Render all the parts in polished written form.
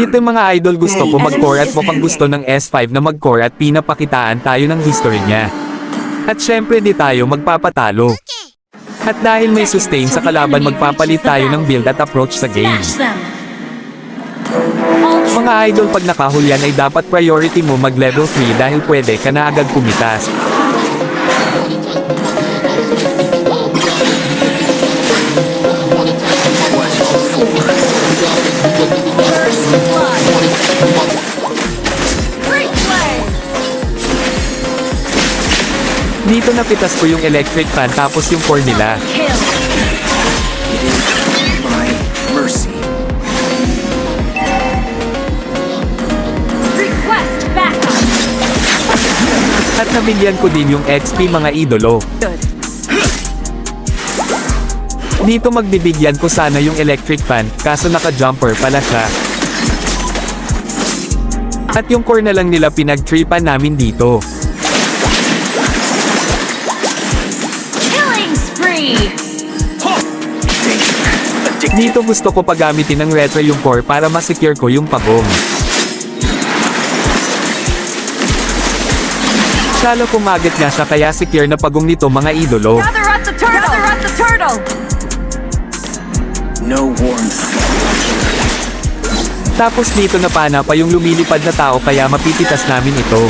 Dito mga idol gusto ko mag-core at mukhang gusto ng S5 na mag-core at pinapakitaan tayo ng history niya. At syempre di tayo magpapatalo. At dahil may sustain sa kalaban magpapalit tayo ng build at approach sa game. Mga idol pag nakahulyan ay dapat priority mo mag level 3 dahil pwede ka na agad kumitas. Dito napitas ko yung electric fan tapos yung core nila. At nabigyan ko din yung XP mga idolo. Dito magbibigyan ko sana yung electric fan, kaso naka-jumper pala siya. At yung core na lang nila pinag-tripan namin dito. Dito gusto ko pagamitin ng retro yung core para ma-secure ko yung pagong. Salo kumagat nga siya kaya secure na pagong nito mga idolo. No warmth. Tapos dito na pana pa yung lumilipad na tao kaya mapipitas namin ito.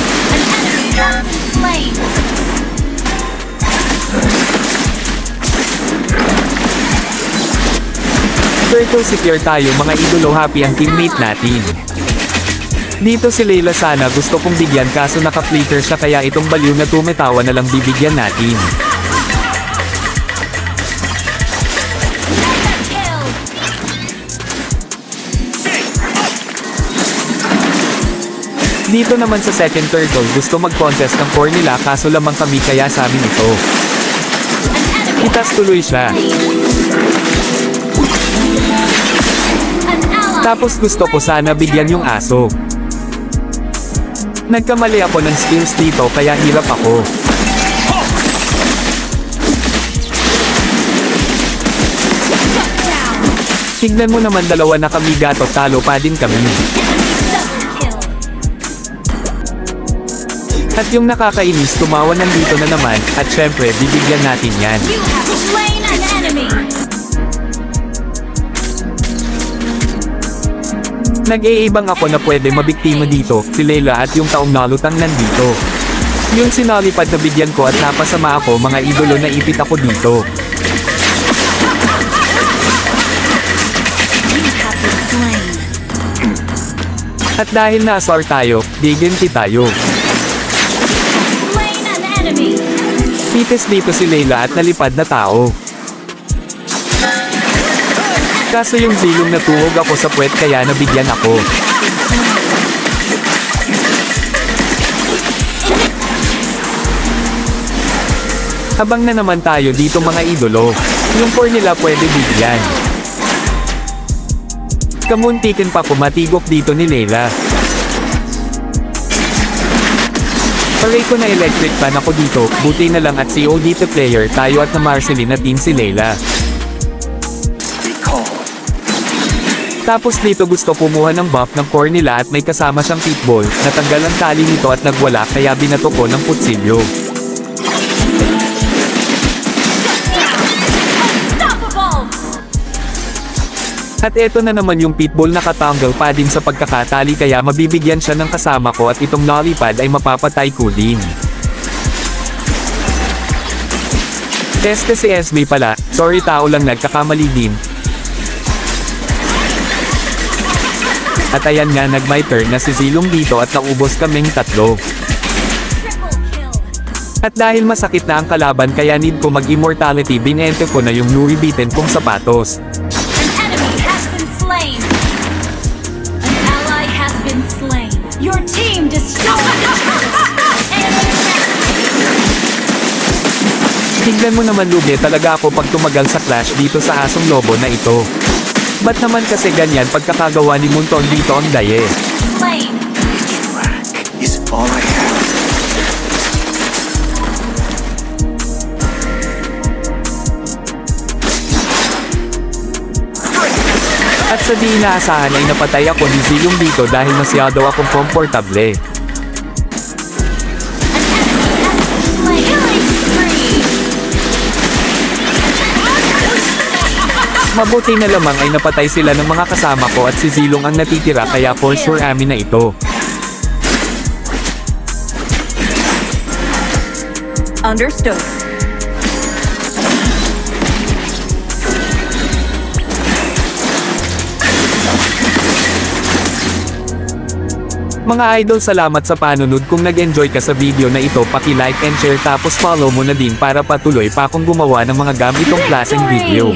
Turtle secure tayo mga idolo, happy ang teammate natin. Dito si Layla sana gusto kong bigyan kaso naka-flicker siya kaya itong baliw na tumetawa na lang bibigyan natin. Dito naman sa second turtle gusto mag-contest ng core nila kaso lamang kami kaya sa amin ito. Itas tuloy siya. Tapos gusto ko sana bigyan yung aso. Nagkamali ako ng skills dito kaya hirap ako. Tignan mo naman dalawa na kami gato talo pa din kami. At yung nakakainis tumawa nandito na naman at syempre bibigyan natin yan. Nag-iibang ako na pwede mabiktima dito, si Layla at yung taong nalutang nandito. Yung sinalipad na bigyan ko at napasama ako mga idolo na ipit ako dito. At dahil na-asar tayo, diganti tayo. Pites dito si Layla at nalipad na tao. Kaso yung zilong natuhog ako sa puwet kaya nabigyan ako. Habang na naman tayo dito mga idolo, yung core nila pwede bigyan. Kamuntikin pa ko matigok dito ni Layla. Paray ko na electric fan ako dito, buti na lang at COD to player tayo at na Marceline na team si Layla. Tapos dito gusto kumuha ng buff ng core nila at may kasama siyang pitbull, natanggal ang tali nito at nagwala kaya binato ko ng kutsilyo. At eto na naman yung pitbull nakatanggal pa din sa pagkakatali kaya mabibigyan siya ng kasama ko at itong lollipad ay mapapatay ko din. Teste si SB pala, sorry tao lang nagkakamali din. At ayan nga nag-my turn na si Zilong dito at naubos kaming tatlo. At dahil masakit na ang kalaban kaya need ko mag-immortality binente ko na yung Louis Vuitton kong sapatos. Tignan mo naman lugi talaga ako pag tumagal sa clash dito sa asong lobo na ito. Ba't naman kasi ganyan pagkakagawa ni Munton dito ang daye? Is all I have. At sa di inaasahan ay napatay ako ni Zilong dito dahil masyado akong komportable. Mabuti na lamang ay napatay sila ng mga kasama ko at si Zilong ang natitira kaya for sure amin na ito. Understood. Mga idol, salamat sa panunod. Kung nag-enjoy ka sa video na ito, paki-like and share tapos follow mo na din para patuloy pa akong gumawa ng mga gamitong klaseng video.